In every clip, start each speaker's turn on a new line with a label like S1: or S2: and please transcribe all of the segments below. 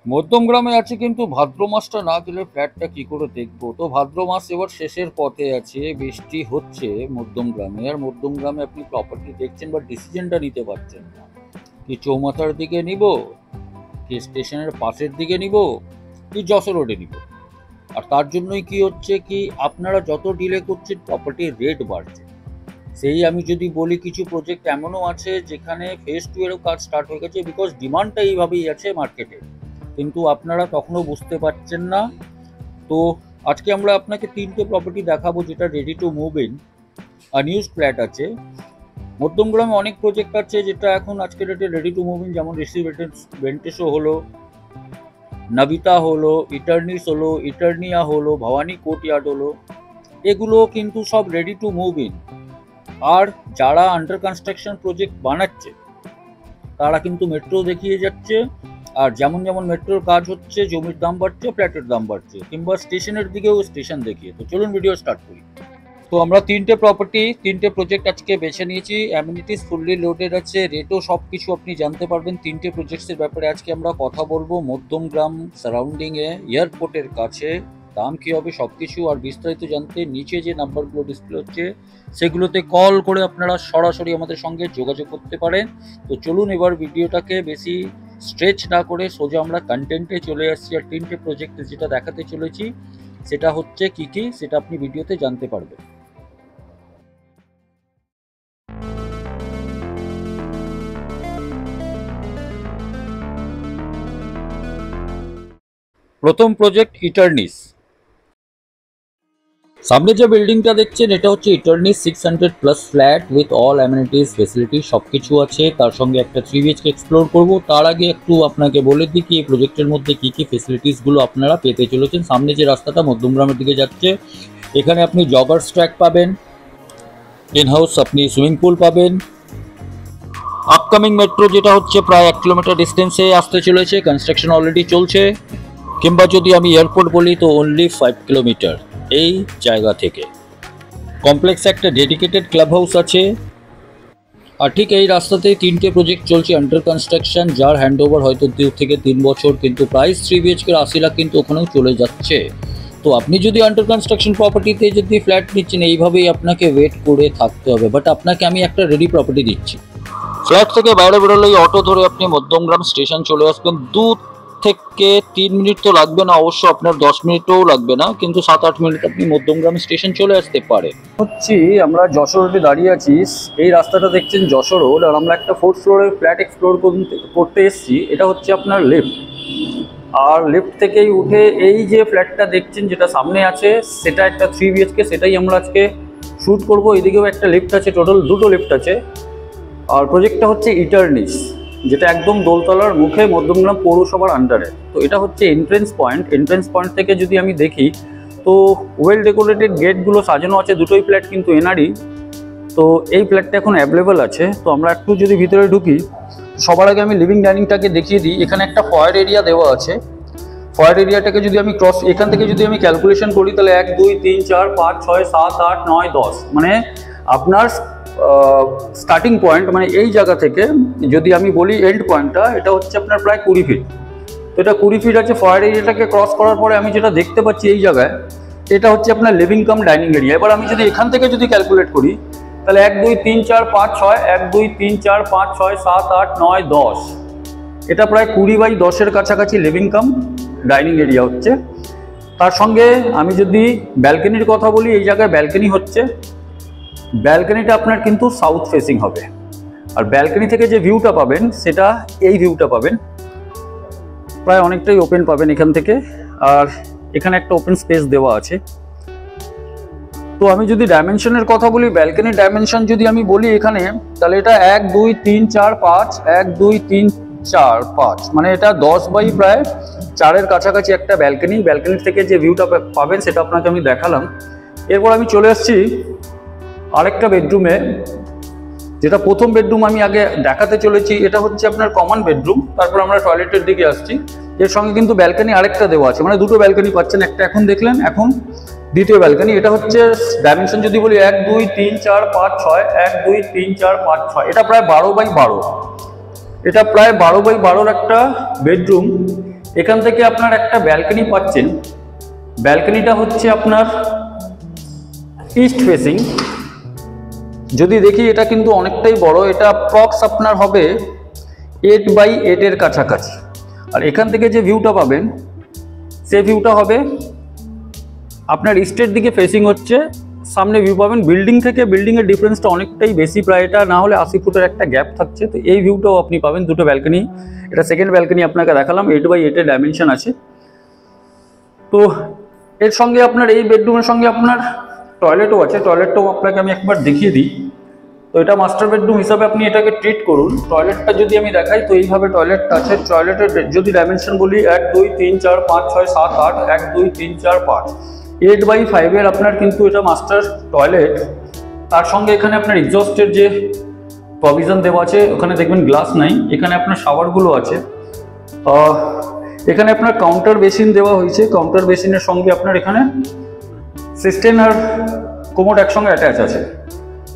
S1: মধ্যমগ্রামে আছে, কিন্তু ভাদ্র মাসটা না গেলে ফ্ল্যাটটা কি করে দেখবো? তো ভাদ্র মাস এবার শেষের পথে আছে, বৃষ্টি হচ্ছে মধ্যমগ্রামে। আর মধ্যমগ্রামে আপনি প্রপার্টি দেখছেন বা ডিসিশনটা নিতে পারছেন না, কি চৌমাথার দিকে নিব, কি স্টেশনের পাশের দিকে নিব, কি যশোর রোডে নিব। আর তার জন্যই কি হচ্ছে, কি আপনারা যত ডিলে করছেন প্রপার্টির রেট বাড়ছে। সেই আমি যদি বলি, কিছু প্রজেক্ট এমনও আছে যেখানে ফেজ 2 এরও কাজ স্টার্ট হয়ে গেছে, বিকজ ডিমান্ডটা এইভাবেই আছে মার্কেটে, কিন্তু আপনারা তখনও বুঝতে পারছেন না। তো আজকে আমরা আপনাকে 3টে প্রপার্টি দেখাবো যেটা ready to move in unused flat আছে। মধ্যমগ্রামে অনেক প্রজেক্ট আছে যেটা এখন আজকের ডেটে রেডি টু মুভ ইন, যেমন রেসিডেন্টেসও হলো, নাবিতা হলো, ইটার্নিস হলো, ইটার্নিয়া হলো, ভবানী কোর্টইয়ার্ড হলো, এগুলো কিন্তু সব রেডি টু মুভ ইন। আর যারা আন্ডার কনস্ট্রাকশন প্রজেক্ট বানাচ্ছে তারা কিন্তু মেট্রো দেখিয়ে যাচ্ছে। আর যেমন যেমন মেট্রোর কাজ হচ্ছে, জমির দাম বাড়ছে, ফ্ল্যাটের দাম বাড়ছে, কিংবা স্টেশনের দিকেও স্টেশন দেখিয়ে। তো চলুন ভিডিও স্টার্ট করি। তো আমরা 3টে প্রজেক্ট আজকে বেছে নিয়েছি। অ্যামিনিটিস ফুললি লোডেড আছে, রেটও সব কিছু আপনি জানতে পারবেন। 3টে প্রজেক্টসের ব্যাপারে আজকে আমরা কথা বলবো। মধ্যমগ্রাম সারাউন্ডিংয়ে, এয়ারপোর্টের কাছে, দাম কী হবে সব কিছু। আর বিস্তারিত জানতে নিচে যে নাম্বারগুলো ডিসপ্লে হচ্ছে সেগুলোতে কল করে আপনারা সরাসরি আমাদের সঙ্গে যোগাযোগ করতে পারেন। তো চলুন এবার ভিডিওটাকে বেশি স্ট্রেচ না করে সোজা আমরা কন্টেন্টে চলে আসছি। আর 3টে প্রজেক্ট যেটা দেখাতে চলেছি সেটা হচ্ছে কি কি, সেটা আপনি ভিডিওতে জানতে পারবেন। প্রথম প্রজেক্ট ইটার্নিস। সামনে যে বিল্ডিংটা দেখছেন এটা হচ্ছে ইটার্নিস 600+ flat with all amenities facility, সব কিছু আছে। তার সঙ্গে একটা 3 BHK এক্সপ্লোর করব। তার আগে একটু আপনাকে বলে দিই কি এই প্রজেক্টের মধ্যে কী কী ফেসিলিটিসগুলো আপনারা পেতে চলেছেন। সামনে যে রাস্তাটা মধ্যমগ্রামের দিকে যাচ্ছে, এখানে আপনি জগার্স ট্র্যাক পাবেন, ইন হাউস আপনি সুইমিং পুল পাবেন। আপকামিং মেট্রো যেটা হচ্ছে প্রায় 1 কিলোমিটার ডিস্টেন্সে আসতে চলেছে, কনস্ট্রাকশন অলরেডি চলছে। কিংবা যদি আমি এয়ারপোর্ট বলি তো অনলি 5 কিলোমিটার এই জায়গা থেকে। কমপ্লেক্সে একটা ডেডিকেটেড ক্লাব হাউস আছে। আর ঠিক এই রাস্তাতেই 3টে প্রজেক্ট চলছে আন্ডার কনস্ট্রাকশন, যার হ্যান্ড ওভার হয়তো 2 থেকে 3 বছর, কিন্তু প্রাইস 3 BHK 80 লাখ কিন্তু ওখানেও চলে যাচ্ছে। তো আপনি যদি আন্ডার কনস্ট্রাকশন প্রপার্টিতে যদি ফ্ল্যাট নিচ্ছেন, এইভাবেই আপনাকে ওয়েট করে থাকতে হবে। বাট আপনাকে আমি একটা রেডি প্রপার্টি দিচ্ছি। ফ্ল্যাট থেকে বাইরে বেরোলেই অটো ধরে আপনি মধ্যমগ্রাম স্টেশন চলে আসবেন। 2 থেকে 3 মিনিট তো লাগবে না, অবশ্য আপনার 10 মিনিটও লাগবে না, কিন্তু 7-8 মিনিট আপনি মধ্যমগ্রাম স্টেশন চলে আসতে পারে। হচ্ছে আমরা যশোর রোডে দাঁড়িয়ে আছি। এই রাস্তাটা দেখছেন যশোর রোড, আর আমরা একটা 4th ফ্লোরের ফ্ল্যাট এক্সপ্লোর করতে এসেছি। এটা হচ্ছে আপনার লিফট। আর লিফট থেকেই উঠে এই যে ফ্ল্যাটটা দেখছেন যেটা সামনে আছে, সেটা একটা 3 BHK, সেটাই আমরা আজকে শ্যুট করবো। এদিকেও একটা লিফট আছে, টোটাল 2টো লিফট আছে। আর প্রজেক্টটা হচ্ছে ইটার্নিস, যেটা একদম দোলতলার মুখে মধ্যমগ্রাম পৌরসভার আন্ডারে। তো এটা হচ্ছে এন্ট্রেন্স পয়েন্ট। এন্ট্রেন্স পয়েন্ট থেকে যদি আমি দেখি তো ওয়েল ডেকোরেটেড গেটগুলো সাজানো আছে। দুটোই ফ্ল্যাট কিন্তু এনআরই। তো এই ফ্ল্যাটটা এখন অ্যাভেলেবেল আছে। তো আমরা একটু যদি ভিতরে ঢুকি, সবার আগে আমি লিভিং ডাইনিংটাকে দেখিয়ে দিই। এখানে একটা ফয়ার এরিয়া দেওয়া আছে। ফয়ার এরিয়াটাকে যদি আমি এখান থেকে যদি আমি ক্যালকুলেশন করি, তাহলে 1 2 3 4 5 6 7 8 9 10, মানে আপনার স্টার্টিং পয়েন্ট, মানে এই জায়গা থেকে যদি আমি বলি এন্ড পয়েন্টটা, এটা হচ্ছে আপনার প্রায় 20 ফিট। তো এটা 20 ফিট আছে। ফায়ার এরিয়াটাকে ক্রস করার পরে আমি যেটা দেখতে পাচ্ছি এই জায়গায়, এটা হচ্ছে আপনার লিভিং কাম ডাইনিং এরিয়া। এবার আমি যদি এখান থেকে যদি ক্যালকুলেট করি, তাহলে 1 2 3 4 5 6, 1 2 3 4 5 6 7 8 9 10, এটা প্রায় 20/10 কাছাকাছি লিভিং কাম ডাইনিং এরিয়া হচ্ছে। তার সঙ্গে আমি যদি ব্যালকনির কথা বলি, এই জায়গায় ব্যালকনি হচ্ছে। ব্যালকনিটা আপনার কিন্তু সাউথ ফেসিং হবে। আর ব্যালকনি থেকে যে ভিউটা পাবেন সেটা এই ভিউটা পাবেন, প্রায় অনেকটাই ওপেন পাবেন এখান থেকে। আর এখানে একটা ওপেন স্পেস দেওয়া আছে। তো আমি যদি ডাইমেনশনের কথা বলি, ব্যালকনির ডাইমেনশন যদি আমি বলি এখানে, তাহলে এটা 1 2 3 4 5, 1 2 3 4 5, মানে এটা 10/4 কাছাকাছি একটা ব্যালকনি। ব্যালকনির থেকে যে ভিউটা পাবেন সেটা আপনাকে আমি দেখালাম। এরপর আমি চলে আসছি আরেকটা বেডরুমে, যেটা প্রথম বেডরুম আমি আগে দেখাতে চলেছি। এটা হচ্ছে আপনার কমন বেডরুম। তারপর আমরা টয়লেটের দিকে আসছি। এর সঙ্গে কিন্তু ব্যালকনি আরেকটা দেওয়া আছে, মানে 2টো ব্যালকনি পাচ্ছেন। একটা এখন দেখলেন, এখন দ্বিতীয় ব্যালকনি। এটা হচ্ছে ডাইমেনশন যদি বলি 1 2 3 4 5 6, 1 2 3 4 5 6, এটা প্রায় 12/12।
S2: এটা প্রায় 12x12 একটা বেডরুম। এখান থেকে আপনার একটা ব্যালকনি পাচ্ছেন। ব্যালকনিটা হচ্ছে আপনার ইস্ট ফেসিং। যদি দেখি এটা কিন্তু অনেকটাই বড়, এটা অ্যাপ্রক্স আপনার হবে 8x8 এর কাছাকাছি। আর এখান থেকে যে ভিউটা পাবেন সেই ভিউটা হবে আপনার ইস্টের দিকে ফেসিং হচ্ছে, সামনে ভিউ পাবেন। বিল্ডিং থেকে বিল্ডিংয়ের ডিফারেন্সটা অনেকটাই বেশি, প্রায় এটা না হলে 80 ফুটের একটা গ্যাপ থাকছে। তো এই ভিউটাও আপনি পাবেন। দুটো ব্যালকনি, এটা সেকেন্ড ব্যালকনি আপনাকে দেখালাম, 8x8 এর ডাইমেনশন আছে। তো এর সঙ্গে আপনার এই বেডরুমের সঙ্গে আপনার টয়লেটও আছে। টয়লেটটাও আপনাকে আমি একবার দেখিয়ে দিই। তো এটা মাস্টার বেডরুম হিসাবে আপনি এটাকে ট্রিট করুন। টয়লেটটা যদি আমি দেখাই তো এইভাবে টয়লেটটা আছে। টয়লেটের যদি ডাইমেনশন বলি 1 2 3 4 5 6 7 8, 1 2 3 4 5, 8x5 এর আপনার কিন্তু এটা মাস্টার টয়লেট। তার সঙ্গে এখানে আপনার এক্সস্টের যে প্রভিশন দেওয়া আছে, ওখানে দেখবেন গ্লাস নাই। এখানে আপনার শাওয়ারগুলো আছে। এখানে আপনার কাউন্টার বেসিন দেওয়া হয়েছে। কাউন্টার বেসিনের সঙ্গে আপনার এখানে সিস্টেম আর কোমোড একসঙ্গে অ্যাটাচ আছে।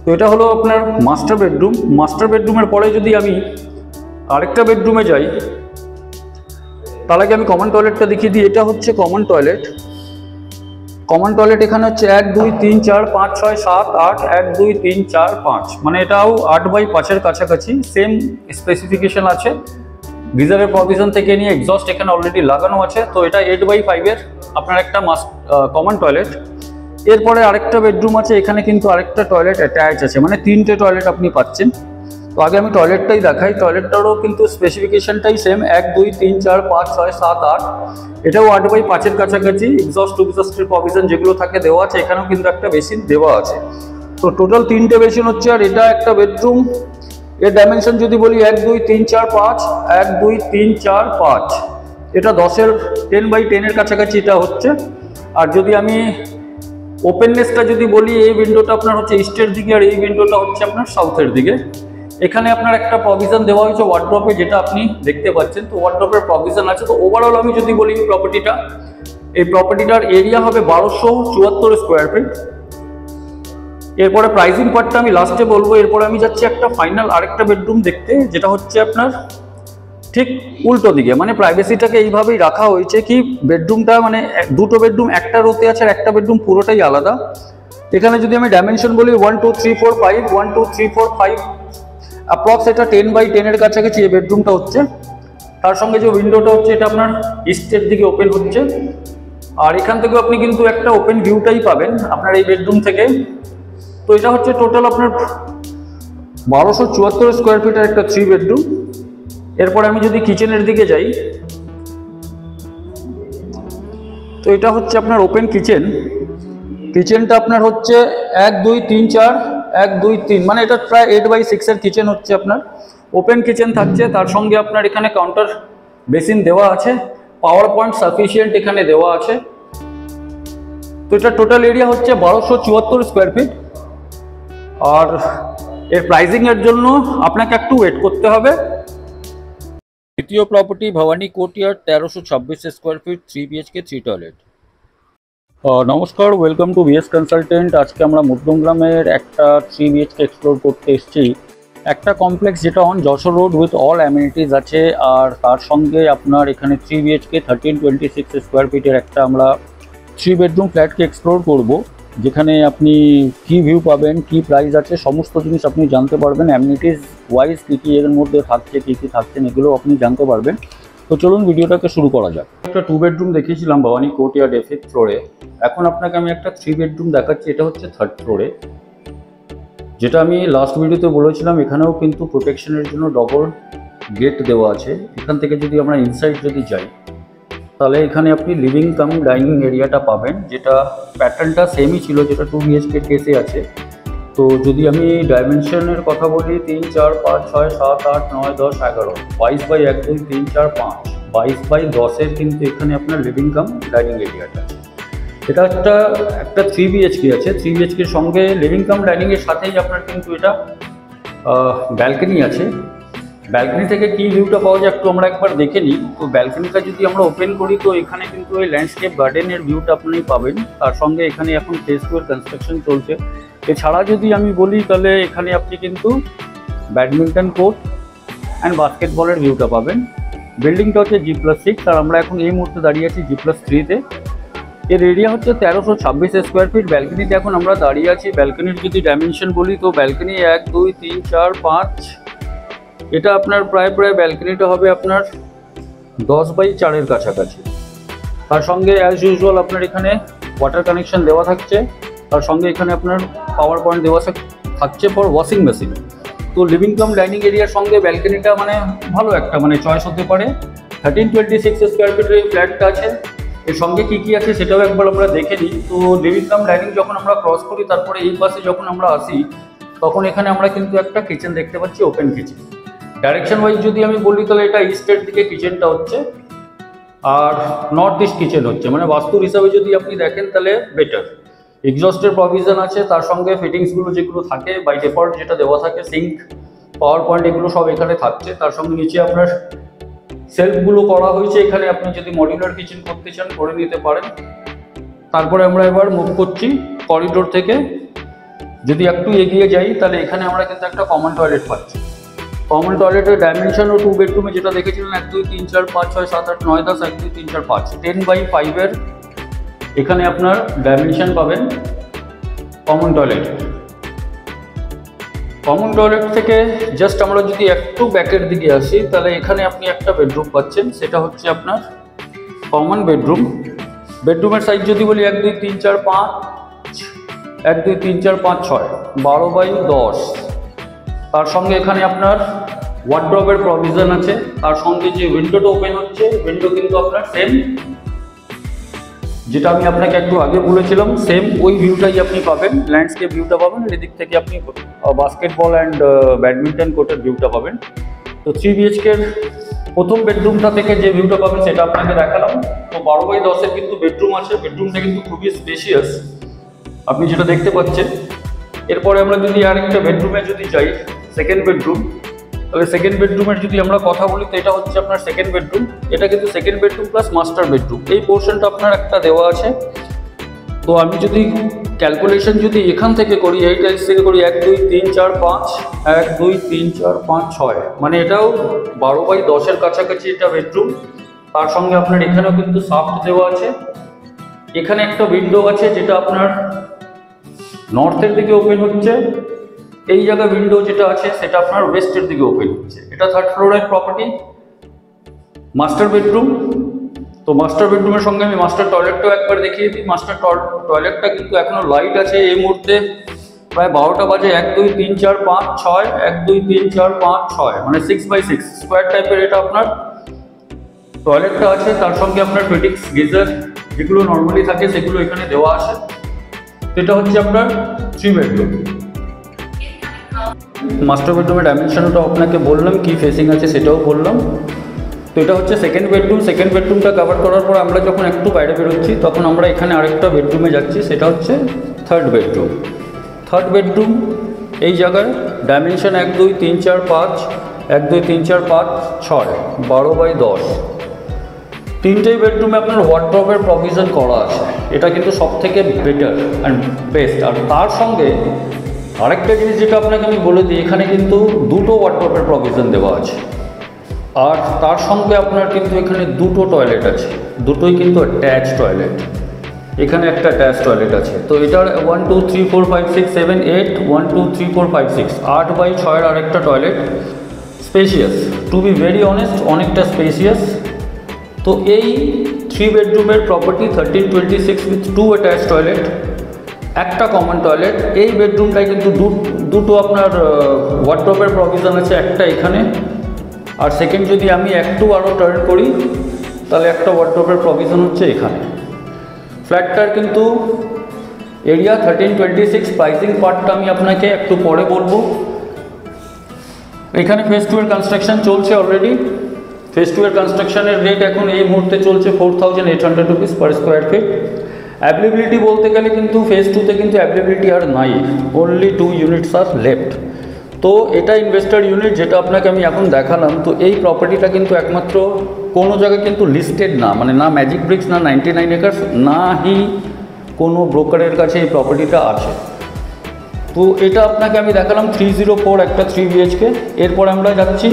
S2: তো এটা হলো আপনার মাস্টার বেডরুম। মাস্টার বেডরুমের পরে যদি আমি আরেকটা বেডরুমে যাই, তার আগে আমি কমন টয়লেটটা দেখিয়ে দিই। এটা হচ্ছে কমন টয়লেট। কমন টয়লেট এখানে হচ্ছে 1 2 3 4 5 6 7 8, 1 2 3 4 5, মানে এটাও 8x5 এর কাছাকাছি। সেম স্পেসিফিকেশন আছে। গিজারের প্রভিশন থেকে নিয়ে এক্সস্ট এখানে অলরেডি লাগানো আছে। তো এটা 8x5 এর আপনার একটা কমন টয়লেট। এরপরে আরেকটা বেডরুম আছে, এখানে কিন্তু আরেকটা টয়লেট অ্যাটাচ আছে, মানে 3টে টয়লেট আপনি পাচ্ছেন। তো আগে আমি টয়লেটটাই দেখাই। টয়লেটটারও কিন্তু স্পেসিফিকেশনটাই সেম, 1 2 3 4 5 6 7 8। এটাও 8x5 এর কাছাকাছি। এক্সস্টের প্রভিশন যেগুলো থাকে দেওয়া আছে। এখানেও কিন্তু একটা বেসিন দেওয়া আছে। তো টোটাল 3টে বেসিন হচ্ছে। আর এটা একটা বেডরুম। এর ডাইমেনশন যদি বলি 1 2 3 4 5, 1 2 3 4 5, এটা 10x10 এর কাছাকাছি এটা হচ্ছে। আর যদি আমি ওপেননেসটা যদি বলি, এই উইন্ডোটা আপনার হচ্ছে ইস্টের দিকে আর এই উইন্ডোটা হচ্ছে আপনার সাউথের দিকে। এখানে আপনার একটা প্রভিশন দেওয়া হয়েছে ওয়ার্ড্রপে, যেটা আপনি দেখতে পাচ্ছেন। তো ওয়ার্ড্রপের প্রভিশন আছে। তো ওভারঅল আমি যদি বলি এই প্রপার্টিটার এরিয়া হবে 1274 স্কোয়ার ফিট। এরপরে প্রাইসিং পার্টটা আমি লাস্টে বলবো। এরপরে আমি যাচ্ছি একটা ফাইনাল আরেকটা বেডরুম দেখতে, যেটা হচ্ছে আপনার ঠিক উল্টো দিকে। মানে প্রাইভেসিটাকে এইভাবেই রাখা হয়েছে কি, বেডরুমটা মানে দুটো বেডরুম একটা রোতে আছে আর একটা বেডরুম পুরোটাই আলাদা। এখানে যদি আমি ডাইমেনশন বলি 1 2 3 4 5, 1 2 3 4 5, অ্যাপ্রক্স এটা 10x10 এর কাছাকাছি এই বেডরুমটা হচ্ছে। তার সঙ্গে যে উইন্ডোটা হচ্ছে এটা আপনার ইস্টের দিকে ওপেন হচ্ছে। আর এখান থেকে আপনি কিন্তু একটা ওপেন ভিউটাই পাবেন আপনার এই বেডরুম থেকে। তো এটা হচ্ছে টোটাল আপনার 1274 স্কোয়ার ফিটের একটা 3 বেডরুম। এরপরে আমি যদি কিচেনের দিকে যাই, তো এটা হচ্ছে আপনার ওপেন কিচেন। কিচেনটা আপনার হচ্ছে 1 2 3 4, 1 2 3, মানে এটা প্রায় 8x6 এর কিচেন হচ্ছে আপনার। ওপেন কিচেন থাকছে। তার সঙ্গে আপনার এখানে কাউন্টার বেসিন দেওয়া আছে। পাওয়ার পয়েন্ট সাফিসিয়েন্ট এখানে দেওয়া আছে। তো এটা টোটাল এরিয়া হচ্ছে 1274 স্কোয়ার ফিট। আর এর প্রাইসিং এর জন্য আপনাকে একটু ওয়েট করতে হবে।
S1: দ্বিতীয় property Bhabani courtyard, 1326 square feet, 3 BHK 3 toilet. নমস্কার, ওয়েলকাম টু ভিএস কনসালটেন্ট। আজকে আমরা মধ্যমগ্রামের একটা 3 BHK এক্সপ্লোর করতে এসেছি। একটা কমপ্লেক্স যেটা on Jessore road with all amenities আছে। আর তার সঙ্গে আপনার এখানে 3 BHK 1326 স্কোয়ার ফিটের একটা আমরা 3 বেডরুম ফ্ল্যাটকে এক্সপ্লোর করব, যেখানে আপনি কি ভিউ পাবেন, কি প্রাইস আছে, সমস্ত জিনিস আপনি জানতে পারবেন। অ্যামিনিটিস ওয়াইজ কী কী এর মধ্যে থাকছে, কী কী থাকছে এগুলো আপনি জানতে পারবেন। তো চলুন ভিডিওটাকে শুরু করা যাক। একটা 2 বেডরুম দেখিয়েছিলাম ভবানী কোর্টইয়ার্ড F5 ফ্লোরে। এখন আপনাকে আমি একটা 3 বেডরুম দেখাচ্ছি। এটা হচ্ছে 3rd ফ্লোরে, যেটা আমি লাস্ট ভিডিওতে বলেছিলাম। এখানেও কিন্তু প্রোটেকশনের জন্য ডবল গেট দেওয়া আছে। এখান থেকে যদি আমরা ইনসাইড যদি যাই, তাহলে এখানে আপনি লিভিং কাম ডাইনিং এরিয়াটা পাবেন, যেটা প্যাটার্নটা সেমই ছিল যেটা 2 BHK কেসে আছে। তো যদি আমি ডাইমেনশনের কথা বলি 3 4 5 6 7 8 9 10 11, 22x1 2 3 4 5, 22x10 কিন্তু এখানে আপনার লিভিং কাম ডাইনিং এরিয়াটা আছে। এটা একটা 3 BHK আছে। 3 BHK এর সঙ্গে লিভিং কাম ডাইনিং এর সাথেই আপনার কিন্তু এটা ব্যালকনি আছে। ব্যালকনি থেকে কি ভিউটা পাওয়া যায় একটু আমরা একবার দেখে নিই। তো ব্যালকনিটা যদি আমরা ওপেন করি, তো এখানে কিন্তু এই ল্যান্ডস্কেপ গার্ডেনের ভিউটা আপনি পাবেন। তার সঙ্গে এখানে এখন ফেজ 2 এর কনস্ট্রাকশন চলছে। এছাড়া যদি আমি বলি, তাহলে এখানে আপনি কিন্তু ব্যাডমিন্টন কোর্ট,
S2: অ্যান্ড বাস্কেটবলের ভিউটা পাবেন। বিল্ডিংটা হচ্ছে G+6 আর আমরা এখন এই মুহূর্তে দাঁড়িয়ে আছি G+3-তে। এর এরিয়া হচ্ছে 1326 স্কোয়ার ফিট। ব্যালকনিতে এখন আমরা দাঁড়িয়ে আছি। ব্যালকনির যদি ডাইমেনশন বলি তো ব্যালকনি 1 2 3 4 5, এটা আপনার প্রায় ব্যালকনিটা হবে আপনার 10/4-এর কাছাকাছি। তার সঙ্গে অ্যাজ ইউজুয়াল আপনার এখানে ওয়াটার কানেকশন দেওয়া থাকছে, তার সঙ্গে এখানে আপনার পাওয়ার পয়েন্ট দেওয়া থাকছে ফর ওয়াশিং মেশিন। তো লিভিং কাম ডাইনিং এরিয়ার সঙ্গে ব্যালকনিটা মানে ভালো একটা মানে চয়েস হতে পারে। 1326 স্কোয়ার ফিটের এই ফ্ল্যাটটা আছে। এর সঙ্গে কী কী আছে সেটাও একবার আমরা দেখে নিই। তো লিভিং কাম ডাইনিং যখন আমরা ক্রস করি তারপরে এই পাশে যখন আমরা আসি তখন এখানে আমরা কিন্তু একটা কিচেন দেখতে পাচ্ছি, ওপেন কিচেন। ডাইরেকশন ওয়াইজ যদি আমি বলি তাহলে এটা ইস্টের দিকে কিচেনটা হচ্ছে আর নর্থ ইস্ট কিচেন হচ্ছে, মানে বাস্তুর হিসাবে যদি আপনি দেখেন তাহলে বেটার। এক্সস্টের প্রভিশন আছে, তার সঙ্গে ফিটিংসগুলো যেগুলো থাকে বাই ডিফল্ট যেটা দেওয়া থাকে সিঙ্ক, পাওয়ার পয়েন্ট এগুলো সব এখানে থাকছে। তার সঙ্গে নিচে আপনার সেলফগুলো করা হয়েছে, এখানে আপনি যদি মডিউলার কিচেন করতে চান করে নিতে পারেন। তারপরে আমরা এবার মুভ করছি করিডোর থেকে। যদি একটু এগিয়ে যাই তাহলে এখানে আমরা কিন্তু একটা কমন টয়লেট পাচ্ছি। কমন টয়লেটের ডাইমেনশনও 2 বেডরুমে যেটা দেখেছিলেন 1 2 3 4 5 6 7 8 9 10 1 2 3 4 5 10/5-এর এখানে আপনার ডাইমেনশন পাবেন কমন টয়লেটের। কমন টয়লেট থেকে জাস্ট আমরা যদি একটু ব্যাকের দিকে আসি তাহলে এখানে আপনি একটা বেডরুম পাচ্ছেন, সেটা হচ্ছে আপনার কমন বেডরুম। বেডরুমের সাইজ যদি বলি 1 2 3 4 5 1 2 3 4 5 6 12/10। তার সঙ্গে এখানে আপনার ওয়ার্ডরোবের প্রভিশন আছে, তার সঙ্গে যে উইন্ডোটা ওপেন হচ্ছে উইন্ডো কিন্তু আপনার সেম যেটা আমি আপনাকে একটু আগে বলেছিলাম, সেম ওই ভিউটাই আপনি পাবেন, ল্যান্ডস্কেপ ভিউটা পাবেন। এদিক থেকে আপনি বাস্কেটবল অ্যান্ড ব্যাডমিন্টন কোর্টের ভিউটা পাবেন। তো 3 BHK-র প্রথম বেডরুমটা থেকে যে ভিউটা পাবেন সেটা আপনাকে দেখালাম। তো 12/10-এর কিন্তু বেডরুম আছে, বেডরুমটা কিন্তু খুবই স্পেশিয়াস আপনি যেটা দেখতে পাচ্ছেন। এরপরে আমরা যদি আরেকটা বেডরুমে যদি যাই, সেকেন্ড বেডরুম, তাহলে সেকেন্ড বেডরুমের যদি আমরা কথা বলি তো এটা হচ্ছে আপনার সেকেন্ড বেডরুম। এটা কিন্তু second bedroom plus master bedroom, এই পোর্শনটা আপনার একটা দেওয়া আছে। তো আমি যদি ক্যালকুলেশন যদি এখান থেকে করি, এই টাইস থেকে করি 1 2 3 4 5 1 2 3 4 5 6, মানে এটাও 12/10-এর কাছাকাছি এটা বেডরুম। তার সঙ্গে আপনার এখানেও কিন্তু সাফট দেওয়া আছে। এখানে একটা উইন্ডো আছে যেটা আপনার নর্থের দিকে ওপেন হচ্ছে। এই জায়গায় উইন্ডো যেটা আছে সেটা আপনার ওয়েস্টের দিকে ওপেন হচ্ছে। এটা 3rd ফ্লোরের প্রপার্টি, মাস্টার বেডরুম। তো মাস্টার বেডরুমের সঙ্গে আমি মাস্টার টয়লেটটাও একবার দেখিয়ে দিই। মাস্টার টয়লেটটা কিন্তু এখনো লাইট আছে, এই মুহূর্তে প্রায় 12টা বাজে। 1 2 3 4 5 6 1 2 3 4 5 6, মানে 6/6 স্কোয়ার টাইপের এটা আপনার টয়লেটটা আছে। তার সঙ্গে আপনার ফিটিংস গিজার যেগুলো নর্মালি থাকে সেগুলো এখানে দেওয়া আছে। এটা হচ্ছে আপনার 3 বেডরুম। মাস্টার বেডরুমের ডাইমেনশনটাও আপনাকে বললাম, কি ফেসিং আছে সেটাও বললাম। তো এটা হচ্ছে সেকেন্ড বেডরুম। সেকেন্ড বেডরুমটা কভার করার পর আমরা যখন একটু বাইরে বেরোচ্ছি তখন আমরা এখানে আরেকটা বেডরুমে যাচ্ছি, সেটা হচ্ছে 3rd বেডরুম। 3rd বেডরুম এই জায়গায় ডাইমেনশন 1 2 3 4 5 1 2 3 4 5 6 12/10। তিনটেই বেডরুমে আপনার ওয়ার্ডরোবের প্রভিশন করা আছে, এটা কিন্তু সব থেকে বেটার অ্যান্ড বেস্ট। আর তার সঙ্গে আরেকটা জিনিস যেটা আপনাকে আমি বলে দিই, এখানে কিন্তু 2টো ওয়ার্ডরোবের প্রভিশন দেওয়া আছে। আর তার সঙ্গে আপনার কিন্তু এখানে 2টো টয়লেট আছে, দুটোই কিন্তু অ্যাটাচ টয়লেট। এখানে একটা অ্যাটাচ টয়লেট আছে। তো এটার 1 2 3 4 5 6 7 8 1 2 3 4 5 6 8/6-এর আরেকটা toilet. Spacious, to be very honest, অনেকটা স্পেশিয়াস। তো এই 3 বেডরুমের প্রপার্টি 1326 উইথ 2 অ্যাটাচ টয়লেট, একটা কমন টয়লেট। এই বেডরুমটায় কিন্তু দুটো আপনার ওয়ার্ডরোবের প্রভিশন আছে, একটা এখানে আর সেকেন্ড যদি আমি একটু আরও টার্ন করি তাহলে একটা ওয়ার্ডরোবের প্রভিশন হচ্ছে এখানে। ফ্ল্যাটটার কিন্তু এরিয়া 1326। প্রাইসিং পার্টটা আমি আপনাকে একটু পরে বলবো। এখানে ফেজ 2-এর কনস্ট্রাকশন চলছে অলরেডি। ফেজ 2-এর কনস্ট্রাকশনের রেট এখন এই মুহূর্তে চলছে 4800 rupees per square feet. Availability বলতে গেলে কিন্তু ফেজ 2-তে কিন্তু অ্যাভেলেবিলিটি আর নাই, অনলি 2 ইউনিটস আর লেফট। তো এটা ইনভেস্টার ইউনিট যেটা আপনাকে আমি এখন দেখালাম। তো এই প্রপার্টিটা কিন্তু একমাত্র কোনো জায়গায় কিন্তু লিস্টেড না, মানে না ম্যাজিক ব্রিক্স, না 99 একর্স, না হি কোনো ব্রোকারের কাছে এই প্রপার্টিটা আছে। তো এটা আপনাকে আমি দেখালাম 304 একটা 3 BHK। এরপর আমরা যাচ্ছি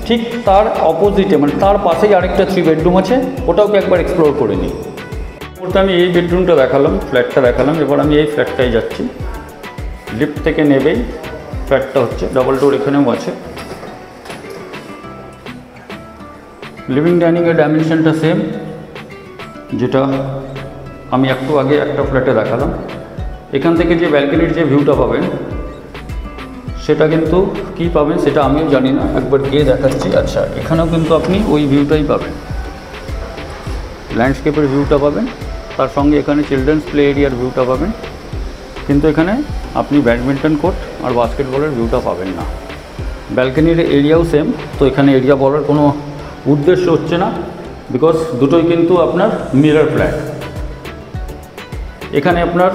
S2: ঠিক তার অপোজিটে মানে তার পাশেই আরেকটা 3 বেডরুম আছে, ওটাও একবার এক্সপ্লোর করে নিই। ওটা আমি এই বেডরুমটা দেখালাম, ফ্ল্যাটটা দেখালাম, এবার আমি এই ফ্ল্যাটটাই যাচ্ছি। লিফট থেকে নেবেই ফ্ল্যাটটা হচ্ছে, ডাবল ডোর এখানেও আছে। লিভিং ডাইনিংয়ের ডাইমেনশনটা সেম, যেটা আমি একটু আগে একটা ফ্ল্যাটে দেখালাম। এখান থেকে যে ব্যালকনির যে ভিউটা পাবেন সেটা কিন্তু কী পাবেন সেটা আমিও জানি না, একবার গিয়ে দেখাচ্ছি। আচ্ছা, এখানেও কিন্তু আপনি ওই ভিউটাই পাবেন, ল্যান্ডস্কেপের ভিউটা পাবেন, তার সঙ্গে এখানে চিলড্রেন্স প্লে এরিয়ার ভিউটা পাবেন, কিন্তু এখানে আপনি ব্যাডমিন্টন কোর্ট আর বাস্কেটবলের ভিউটা পাবেন না। ব্যালকনির এরিয়াও সেম, তো এখানে এরিয়া বলার কোনো উদ্দেশ্য হচ্ছে না, বিকজ দুটোই কিন্তু আপনার মিরর ফ্ল্যাট। এখানে আপনার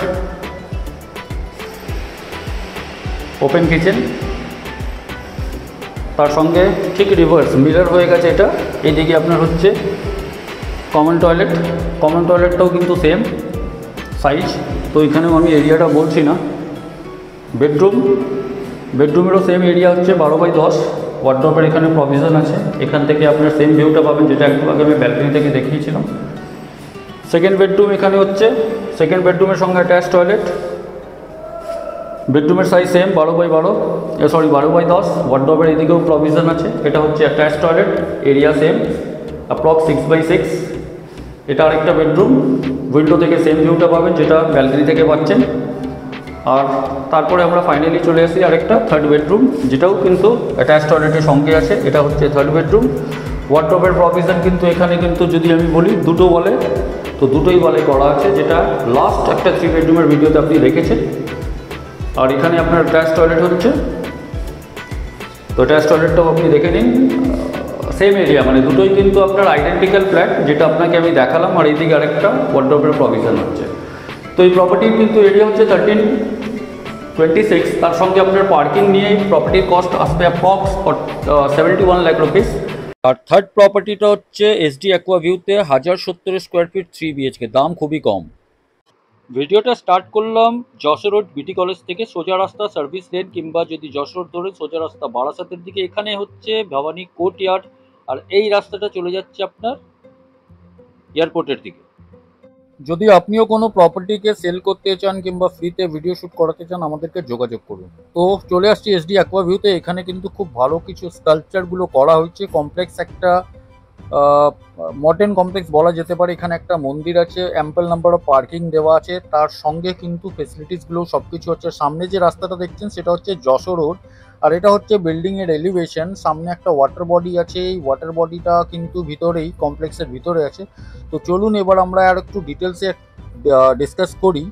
S2: ওপেন কিচেন, তার সঙ্গে ঠিক রিভার্স মিরর হয়ে গেছে এটা। এইদিকে আপনার হচ্ছে কমন টয়লেট, কমন টয়লেটটাও কিন্তু সেম সাইজ, তো এখানেও আমি এরিয়াটা বলছি না। বেডরুমেরও সেম এরিয়া হচ্ছে 12x10। ওয়ার্ডরোবের এখানে প্রভিশন আছে, এখান থেকে আপনার সেম ভিউটা পাবেন যেটা একটু আগে আমি ব্যালকনি থেকে দেখিয়েছিলাম। সেকেন্ড বেডরুম এখানে হচ্ছে, সেকেন্ড বেডরুমের সঙ্গে অ্যাটাচ টয়লেট। বেডরুমের সাইজ সেম 12x10। ওয়ার্ডরোবের এদিকেও প্রভিশন আছে, এটা হচ্ছে attach toilet, area same approx 6x6। এটা আরেকটা বেডরুম, উইন্ডো থেকে সেম ভিউটা পাবেন যেটা ব্যালকনি থেকে পাচ্ছেন। আর তারপরে আমরা ফাইনালি চলে আসি আরেকটা থার্ড বেডরুম, যেটাও কিন্তু অ্যাটাচ টয়লেটের সঙ্গে আছে। এটা হচ্ছে থার্ড বেডরুম। ওয়ার্ডরোবের প্রভিশন কিন্তু এখানে কিন্তু যদি আমি বলি দুটো বলে, তো দুটোই বলে করা আছে, যেটা লাস্ট একটা 3 বেডরুমের ভিডিওতে আপনি দেখেছেন। আর এখানে আপনার অ্যাটাচ টয়লেট হচ্ছে, তো অ্যাটাচ টয়লেটটাও আপনি দেখে নিন। সেম এরিয়া, মানে দুটোই কিন্তু আপনার আইডেন্টিক্যাল ফ্ল্যাট, যেটা আপনাকে আমি দেখালাম। আর এইদিকে আরেকটা ওয়ার্ডরোবের প্রভিশন হচ্ছে। তো এই প্রপার্টির কিন্তু এরিয়া হচ্ছে 1326, তার সঙ্গে আপনার পার্কিং নিয়ে প্রপার্টির কস্ট আসবে অ্যাপ্রক্স 71 লাখ রুপিস।
S1: আর থার্ড প্রপার্টিটা হচ্ছে এসডি অ্যাকোয়া ভিউতে 1070 স্কোয়ার ফিট 3 বিএইচকে, দাম খুবই কম। ভিডিওটা স্টার্ট করলাম যশোর রোড বিটি কলেজ থেকে, সোজা রাস্তা সার্ভিস লেন, কিংবা যদি যশোর ধরে সোজা রাস্তা বারাসাতের দিকে, এখানে হচ্ছে ভবানী কোর্টইয়ার্ড, আর এই রাস্তাটা চলে যাচ্ছে আপনার এয়ারপোর্টের দিকে। যদি আপনিও কোনো প্রপার্টিকে সেল করতে চান কিংবা ফ্রিতে ভিডিও শ্যুট করাতে চান, আমাদেরকে যোগাযোগ করুন। তো চলে আসছি এসডি অ্যাকোয়া ভিউতে। এখানে কিন্তু খুব ভালো কিছু স্কাল্পচারগুলো করা হয়েছে, কমপ্লেক্স একটা মডার্ন কমপ্লেক্স বলা যেতে পারে। এখানে একটা মন্দির আছে, অ্যাম্পল নাম্বার অফ পার্কিং দেওয়া আছে, তার সঙ্গে কিন্তু ফেসিলিটিসগুলো সব কিছু হচ্ছে। সামনে যে রাস্তাটা দেখছেন সেটা হচ্ছে যশোর রোড, আর এটা হচ্ছে বিল্ডিংয়ের এলিভেশন। সামনে একটা ওয়াটার বডি আছে, এই ওয়াটার বডিটা কিন্তু ভিতরেই কমপ্লেক্সের ভিতরে আছে। তো চলুন এবার আমরা আর একটু ডিটেলসে ডিসকাস করি।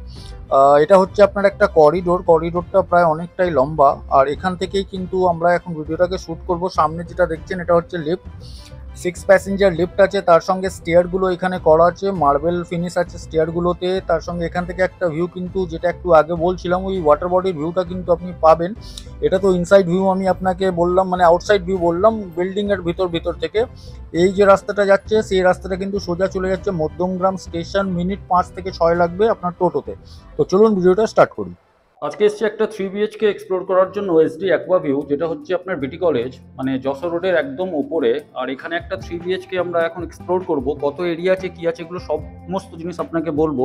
S1: এটা হচ্ছে আপনার একটা করিডোরটা প্রায় অনেকটাই লম্বা, আর এখান থেকেই কিন্তু আমরা এখন ভিডিওটাকে শ্যুট করব। সামনে যেটা দেখছেন এটা হচ্ছে লিফট, 6 প্যাসেঞ্জার লিফট আছে, তার সঙ্গে স্টেয়ারগুলো এখানে করা আছে, মার্বেল ফিনিশ আছে স্টেয়ারগুলোতে। তার সঙ্গে এখান থেকে একটা ভিউ কিন্তু, যেটা একটু আগে বলছিলাম, ওই ওয়াটার বডির ভিউটা কিন্তু আপনি পাবেন। এটা তো ইনসাইড ভিউ আমি আপনাকে বললাম, মানে আউটসাইড ভিউ বললাম, বিল্ডিংয়ের ভিতর থেকে। এই যে রাস্তাটা যাচ্ছে সেই রাস্তাটা কিন্তু সোজা চলে যাচ্ছে মধ্যমগ্রাম স্টেশন, মিনিট 5 থেকে 6 লাগবে আপনার টোটোতে। তো চলুন ভিডিওটা স্টার্ট করি। আজকে এসছি একটা 3 বিএইচকে এক্সপ্লোর করার জন্য এসডি অ্যাকোয়া ভিউ, যেটা হচ্ছে আপনার বিটি কলেজ মানে যশোর রোডের একদম উপরে। আর এখানে একটা 3 বিএইচকে আমরা এখন এক্সপ্লোর করব। কত এরিয়া আছে, কী আছে, এগুলো সমস্ত জিনিস আপনাকে বলবো।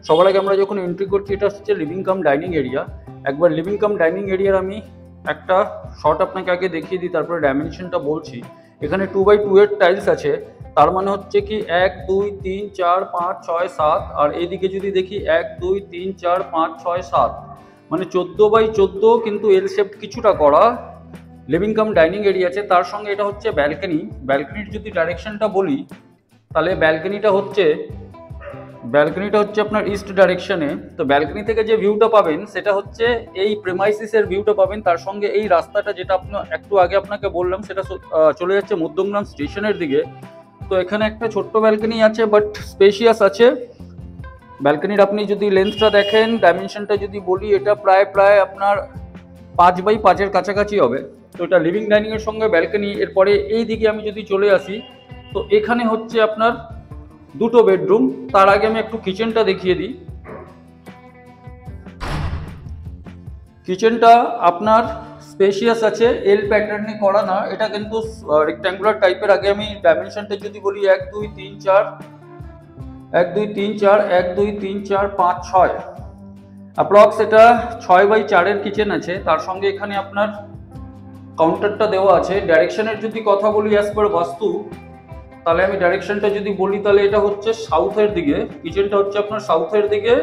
S1: সবার আগে আমরা যখন এন্ট্রি করছি, এটা হচ্ছে লিভিং কাম ডাইনিং এরিয়া। একবার লিভিং কাম ডাইনিং এরিয়ার আমি একটা শর্ট আপনাকে আগে দেখিয়ে দিই, তারপরে ডাইমেনশনটা বলছি। এখানে 2x2 এর টাইলস আছে, তার মানে হচ্ছে কি 1 2 3 4 5 6 7, আর এইদিকে যদি দেখি 1 2 3 4 5 6 7, মানে 14x14, কিন্তু এল শেপ কিছুটা করা লিভিং কাম ডাইনিং এরিয়া আছে। তার সঙ্গে এটা হচ্ছে ব্যালকনির যদি ডাইরেকশনটা বলি, তাহলে ব্যালকনিটা হচ্ছে আপনার ইস্ট ডাইরেকশনে। তো ব্যালকনি থেকে যে ভিউটা পাবেন সেটা হচ্ছে এই প্রেমাইসিসের ভিউটা পাবেন। তার সঙ্গে এই রাস্তাটা যেটা একটু আগে আপনাকে বললাম, সেটা চলে যাচ্ছে মধ্যমগ্রাম স্টেশনের দিকে। তো এখানে একটা ছোট্ট ব্যালকনি আছে, বাট স্পেশিয়াস আছে। ব্যালকনির আপনি যদি লেন্থটা দেখেন, ডাইমেনশনটা যদি বলি, এটা প্রায় আপনার 5x5 এর কাছাকাছি হবে। তো এটা লিভিং ডাইনিং এর সঙ্গে ব্যালকনি। এরপরে এই দিকে আমি যদি চলে আসি, তো এখানে হচ্ছে আপনার দুটো বেডরুম। তার আগে আমি একটু কিচেনটা দেখিয়ে দিই। কিচেনটা আপনার
S2: স্পেশিয়াস আছে, এল প্যাটার্নে করা না, এটা কিন্তু রেক্ট্যাঙ্গুলার টাইপের। আগে আমি ডাইমেনশনটা যদি বলি 1 2 3 4 1 2 3 4 1 2 3 4 5 6 অ্যাপ্রক্স এটা 6x4 এর কিচেন আছে। তার সঙ্গে এখানে আপনার কাউন্টারটা দেওয়া আছে। ডাইরেকশনের যদি কথা বলি অ্যাজ পার বাস্তু, তাহলে আমি ডাইরেকশনটা যদি বলি তাহলে এটা হচ্ছে সাউথের দিকে, কিচেনটা হচ্ছে আপনার সাউথের দিকে,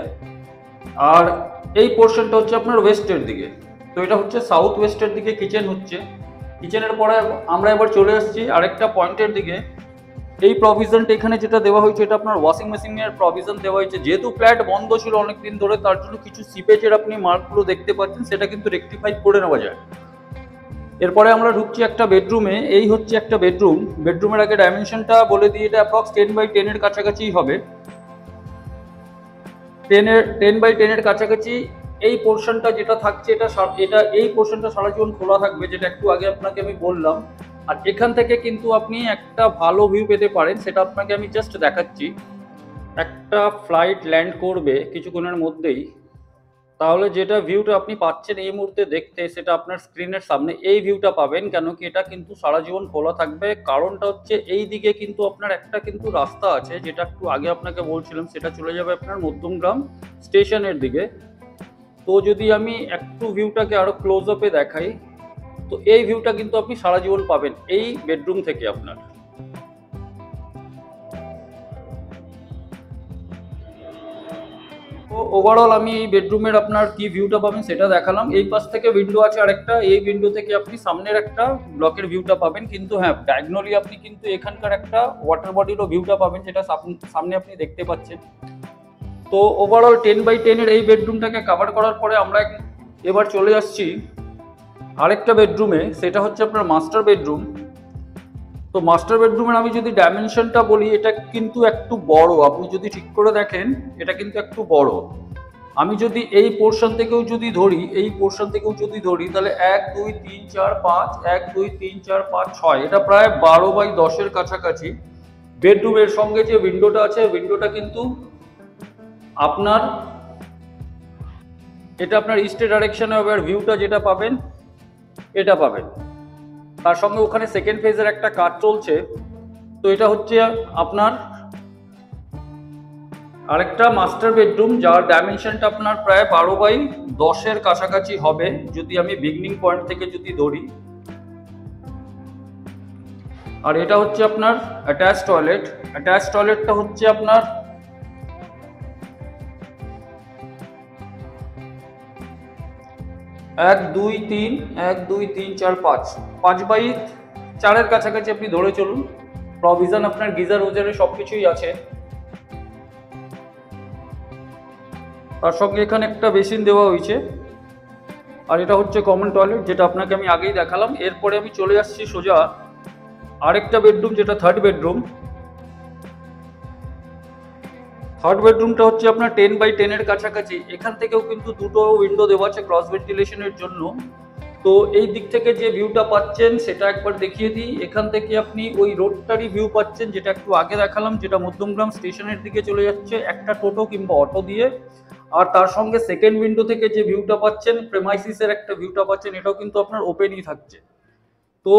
S2: আর এই পোর্শনটা হচ্ছে আপনার ওয়েস্টের দিকে। তো এটা হচ্ছে সাউথ ওয়েস্টের দিকে কিচেন হচ্ছে। কিচেনের পরে আমরা এবার চলে আসছি আরেকটা পয়েন্টের দিকে। এই প্রভিশনটা এখানে যেটা দেওয়া হয়েছে এটা আপনার ওয়াশিং মেশিনের প্রভিশন দেওয়া হয়েছে। যেহেতু ফ্ল্যাট বন্ধ ছিল অনেকদিন ধরে, তার জন্য কিছু সিপেজের আপনি মার্কগুলো দেখতে পাচ্ছেন, সেটা কিন্তু রেকটিফাই করে নেওয়া যায়। এরপরে আমরা ঢুকছি একটা বেডরুমে। এই হচ্ছে একটা বেডরুম। বেডরুমের আগে ডাইমেনশনটা বলে দিই, এটা অ্যাপ্রক্স 10x10 এর কাছাকাছি হবে। 10x10 এর কাছাকাছি। এই পোর্শনটা যেটা থাকছে এটা এই পোর্শনটা সারা জীবন খোলা থাকবে, যেটা একটু আগে আপনাকে আমি বললাম। আর এখান থেকে কিন্তু আপনি একটা ভালো ভিউ পেতে পারেন, সেটা আপনাকে আমি জাস্ট দেখাচ্ছি। একটা ফ্লাইট ল্যান্ড করবে কিছুক্ষণের মধ্যেই, তাহলে যেটা ভিউটা আপনি পাচ্ছেন এই মুহূর্তে দেখতে, সেটা আপনার স্ক্রিনের সামনে এই ভিউটা পাবেন। কেন কি এটা কিন্তু সারা জীবন খোলা থাকবে, কারণটা হচ্ছে এই দিকে কিন্তু আপনার একটা কিন্তু রাস্তা আছে, যেটা একটু আগে আপনাকে বলছিলাম, সেটা চলে যাবে আপনার মধ্যমগ্রাম স্টেশনের দিকে। তো যদি আমি একটু ভিউটাকে আরো ক্লোজ আপে দেখাই, তো এই ভিউটা কিন্তু আপনি সারা জীবন পাবেন এই বেডরুম থেকে আপনার। তো ওভারঅল আমি এই বেডরুমের আপনার কি ভিউটা পাবেন সেটা দেখালাম। এই পাশ থেকে উইন্ডো আছে আরেকটা, এই উইন্ডো থেকে আপনি সামনের একটা ব্লকের ভিউটা পাবেন। কিন্তু হ্যাঁ, ডায়াগনালি আপনি কিন্তু এখানকার একটা ওয়াটার বডিরও ভিউটা পাবেন, যেটা সামনে আপনি দেখতে পাচ্ছেন। তো ওভারঅল 10x10 এর এই বেডরুমটাকে কভার করার পরে আমরা এবার চলে আসছি আরেকটা বেডরুমে, সেটা হচ্ছে আপনার মাস্টার বেডরুম। তো মাস্টার বেডরুমের আমি যদি ডাইমেনশনটা বলি, এটা কিন্তু একটু বড়। আপনি যদি ঠিক করে দেখেন, এটা কিন্তু একটু বড়। আমি যদি এই পোর্শন থেকেও যদি ধরি তাহলে 1 2 3 4 5 1 2 3 4 5 6, এটা প্রায় 12x10 এর কাছাকাছি। বেডরুমের সঙ্গে যে উইন্ডোটা আছে, উইন্ডোটা কিন্তু আপনার এটা আপনার ইস্টের ডাইরেকশনে হবে। আর ভিউটা যেটা পাবেন এটা পাবেন। তার সঙ্গে ওখানে সেকেন্ড ফেজের একটা কাজ চলছে। তো এটা হচ্ছে আপনার আরেকটা মাস্টার বেডরুম, যার ডাইমেনশনটা আপনার প্রায় 12x10 এর কাছাকাছি হবে, যদি আমি বিগিনিং পয়েন্ট থেকে যদি ধরি। আর এটা হচ্ছে আপনার অ্যাটাচ টয়লেট। অ্যাটাচ টয়লেটটা হচ্ছে আপনার 1 2 3 1 2 3 4 5 5x4 এর কাছাকাছি আপনি ধরে চলুন। প্রভিশন আপনার গিজার ওজারে সবকিছুই আছে। তার সঙ্গে এখানে একটা বেসিন দেওয়া হয়েছে। আর এটা হচ্ছে কমন টয়লেট, যেটা আপনাকে আমি আগেই দেখালাম। এরপরে আমি চলে আসছি সোজা আরেকটা বেডরুম, যেটা থার্ড বেডরুম। থার্ড বেডরুমটা হচ্ছে আপনার 10x10 এর কাছাকাছি। এখান থেকেও কিন্তু দুটো উইন্ডো দেওয়া আছে ক্রস ভেন্টিলেশনের জন্য। তো এই দিক থেকে যে ভিউটা পাচ্ছেন সেটা একবার দেখিয়ে দিই। এখান থেকে আপনি ওই রোডটারই ভিউ পাচ্ছেন, যেটা একটু আগে দেখালাম, যেটা মধ্যমগ্রাম স্টেশনের দিকে চলে যাচ্ছে একটা টোটো কিংবা অটো দিয়ে। আর তার সঙ্গে সেকেন্ড উইন্ডো থেকে যে ভিউটা পাচ্ছেন, প্রেমাইসিসের একটা ভিউটা পাচ্ছেন, এটাও কিন্তু আপনার ওপেনই থাকছে। তো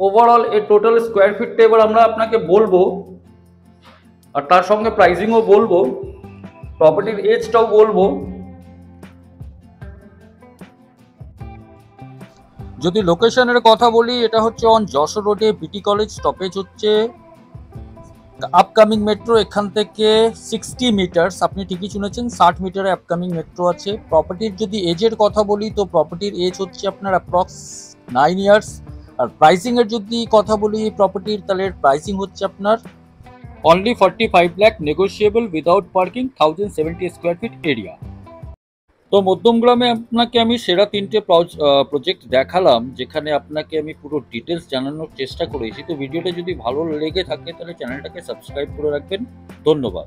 S2: ওভারঅল এই টোটাল স্কোয়ার ফিটটা এবার আমরা আপনাকে বলবো, আর তার সঙ্গে প্রাইসিংও বলবো, প্রপার্টির এজটাও বলবো।
S1: যদি লোকেশনের কথা বলি, এটা হচ্ছে অন যশোর রোডে, বিটি কলেজ স্টপেজ হচ্ছে আপকামিং মেট্রো। এখান থেকে 60 মিটার্স, আপনি ঠিকই শুনেছেন, 60 মিটারে আপকামিং মেট্রো আছে। প্রপার্টির যদি এজের কথা বলি, তো প্রপার্টির এজ হচ্ছে আপনার অ্যাপ্রক্স 9 ইয়ার্স। আর প্রাইসিংয়ের যদি কথা বলি প্রপার্টির, তাহলে প্রাইসিং হচ্ছে আপনার only 45 lakh, negotiable without parking, 1070 square feet area. তো মধ্যমগ্রামে আপনাকে আমি সেরা 3টে প্রজেক্ট দেখালাম, যেখানে আপনাকে আমি পুরো ডিটেলস জানানোর চেষ্টা করেছি। তো ভিডিওটা যদি ভালো লেগে থাকে তাহলে চ্যানেলটাকে সাবস্ক্রাইব করে রাখবেন। ধন্যবাদ।